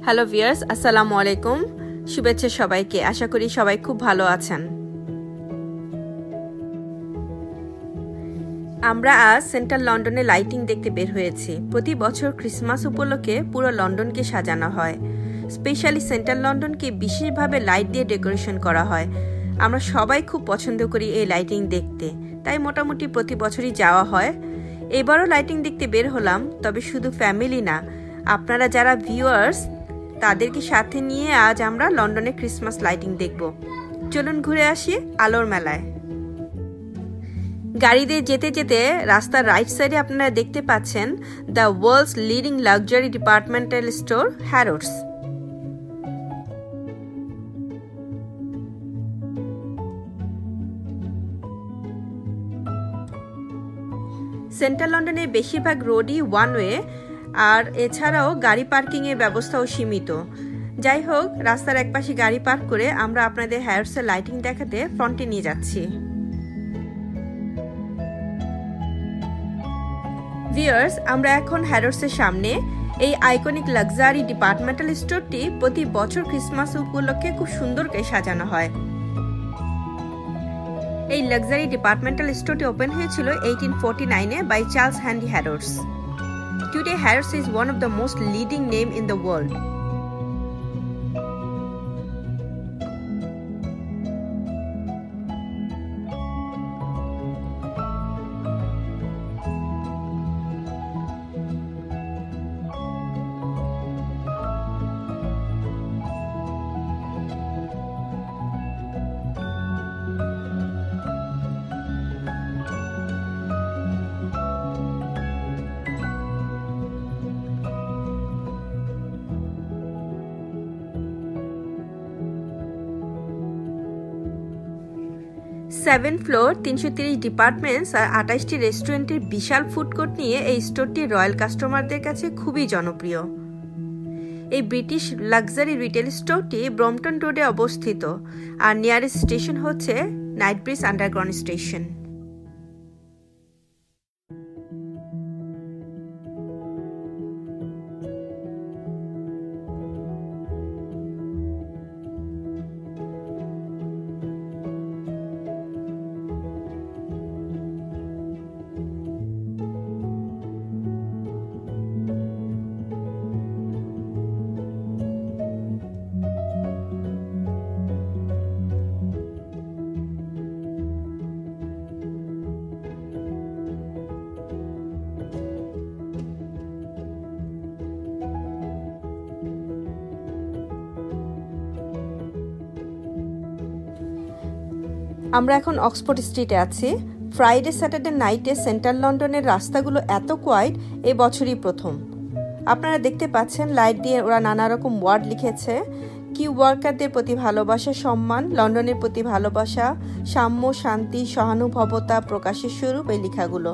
Hello viewers, আসসালামু আলাইকুম। শুভেচ্ছা সবাইকে। আশা করি সবাই খুব ভালো আছেন। আমরা আজ সেন্ট্রাল লন্ডনে লাইটিং দেখতে বের হয়েছি। প্রতি বছর ক্রিসমাস উপলক্ষে পুরো লন্ডনকে সাজানো হয়। স্পেশালি সেন্ট্রাল লন্ডনকে বিশেষভাবে লাইট দিয়ে ডেকোরেশন করা হয়। আমরা সবাই খুব পছন্দ করি এই লাইটিং দেখতে, তাই মোটামুটি প্রতি বছরই যাওয়া হয়। এবারও লাইটিং দেখতে বের হলাম, তবে শুধু ফ্যামিলি না, আপনারা যারা ভিউয়ার্স তাদেরকে সাথে নিয়ে আজ আমরা লন্ডনে ক্রিসমাস লাইটিং দেখব। চলুন ঘুরে আসি আলোর মেলায়। গাড়িতে যেতে যেতে রাস্তার রাইট সাইডে আপনারা দেখতে পাচ্ছেন the world's leading luxury departmental store Harrods. Central লন্ডনের বেশিরভাগ রোডই ওয়ান ওয়ে, আর এছাড়াও গাড়ি পার্কিংয়ের ব্যবস্থাও সীমিত। যাই হোক, রাস্তার একপাশে গাড়ি পার্ক করে আমরা আপনাদের হ্যারোডসের লাইটিং দেখাতে ফ্রন্টে নিয়ে যাচ্ছি। ভিউয়ার্স, আমরা এখন হ্যারোডসের সামনে। এই আইকনিক লাক্সারি ডিপার্টমেন্টাল স্টোরটি প্রতি বছর ক্রিসমাস উপলক্ষে খুব সুন্দর করে সাজানো হয়। এই লাক্সারি ডিপার্টমেন্টাল স্টোরটি ওপেন হয়েছিল 1849-এ by Charles Henry Harrods. Today, Harrods is one of the most leading name in the world. Seven floor, 330 departments আর 28টি রেস্টুরেন্টের বিশাল ফুড কোর্ট নিয়ে এই স্টোরটি রয়্যাল কাস্টমারদের কাছে খুবই জনপ্রিয়। এই ব্রিটিশ লাক্সারি রিটেল স্টোরটি ব্রম্পটন রোডে অবস্থিত, আর নিয়ারেস্ট স্টেশন হচ্ছে নাইটব্রিজ আন্ডারগ্রাউন্ড স্টেশন। আমরা এখন অক্সফোর্ড স্ট্রিটে আছি। ফ্রাইডে স্যাটারডে নাইটে সেন্ট্রাল লন্ডনের রাস্তাগুলো এত কোয়াইট এই বছরই প্রথম। আপনারা দেখতে পাচ্ছেন লাইট দিয়ে ওরা নানা রকম ওয়ার্ড লিখেছে। কি ওয়ার্কারদের প্রতি ভালোবাসা, সম্মান, লন্ডনের প্রতি ভালোবাসা, সাম্য, শান্তি, সহানুভবতা প্রকাশের স্বরূপ এই লেখাগুলো।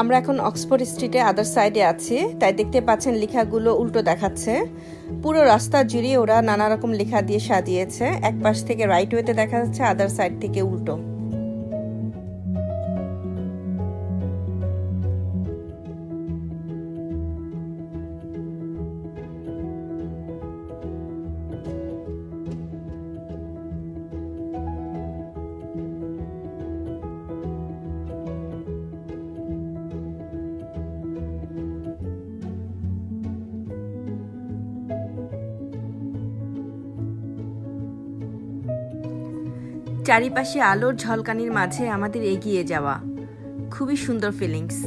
আমরা এখন অক্সফোর্ড স্ট্রিটে আদার সাইডে আছি, তাই দেখতে পাচ্ছেন লেখাগুলো উল্টো দেখাচ্ছে। পুরো রাস্তা জুড়ে ওরা নানা রকম লেখা দিয়ে সাজিয়েছে। এক পাশ থেকে রাইট ওয়েতে দেখা যাচ্ছে, আদার সাইড থেকে উল্টো। চারিপাশে আলোর ঝলকানির মাঝে আমাদের এগিয়ে যাওয়া, খুবই সুন্দর ফিলিংস।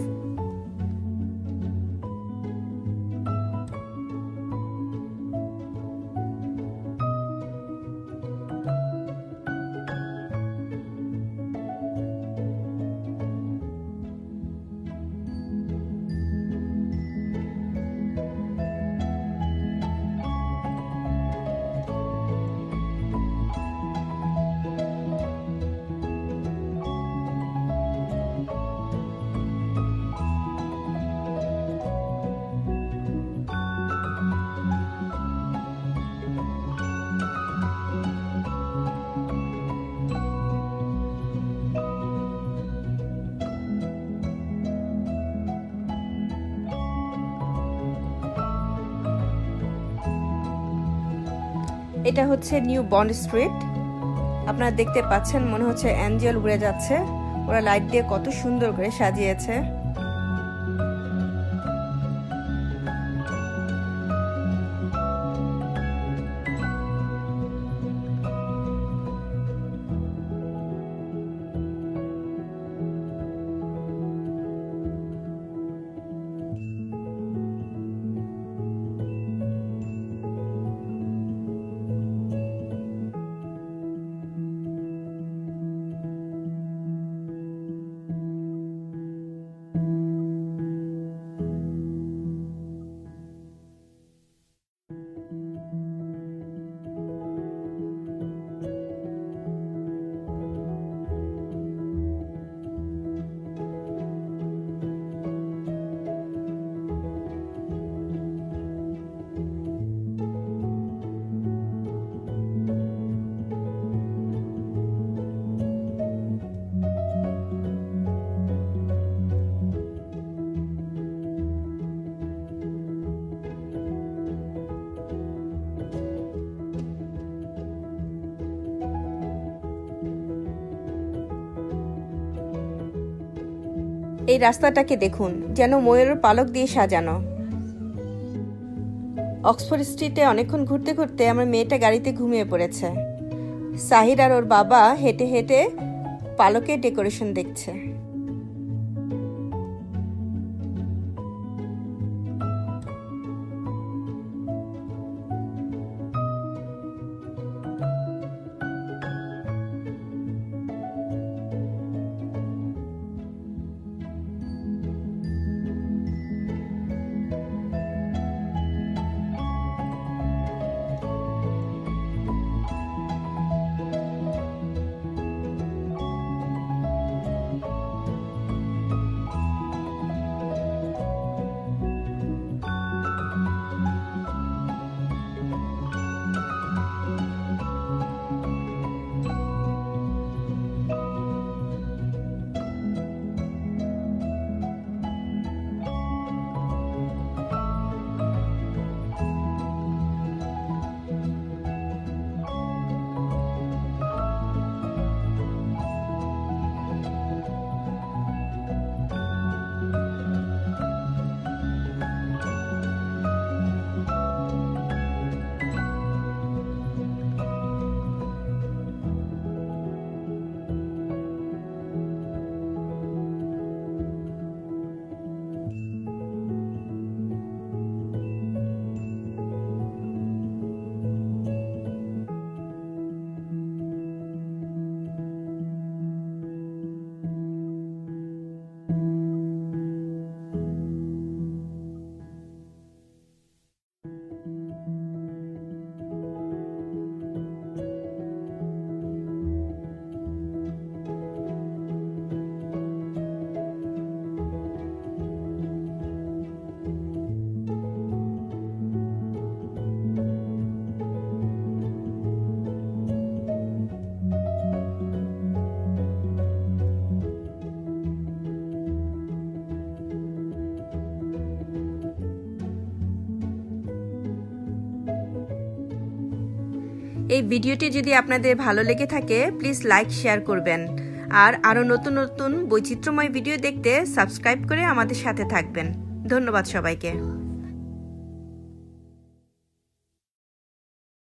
এটা হচ্ছে নিউ বন্ড স্ট্রিট। আপনারা দেখতে পাচ্ছেন, মনে হচ্ছে অ্যাঞ্জেল উড়ে যাচ্ছে। ওরা লাইট দিয়ে কত সুন্দর করে সাজিয়েছে। এই রাস্তাটাকে দেখুন, যেন ময়ূরের পালক দিয়ে সাজানো। অক্সফোর্ড স্ট্রিটে অনেকক্ষণ ঘুরতে ঘুরতে আমার মেয়েটা গাড়িতে ঘুমিয়ে পড়েছে। সাহির আর ওর বাবা হেঁটে হেঁটে পালকের ডেকোরেশন দেখছে। এই ভিডিওটি যদি আপনাদের ভালো লেগে থাকে প্লিজ লাইক শেয়ার করবেন আর আরও নতুন নতুন বৈচিত্র্যময় ভিডিও দেখতে সাবস্ক্রাইব করে আমাদের সাথে থাকবেন। ধন্যবাদ সবাইকে।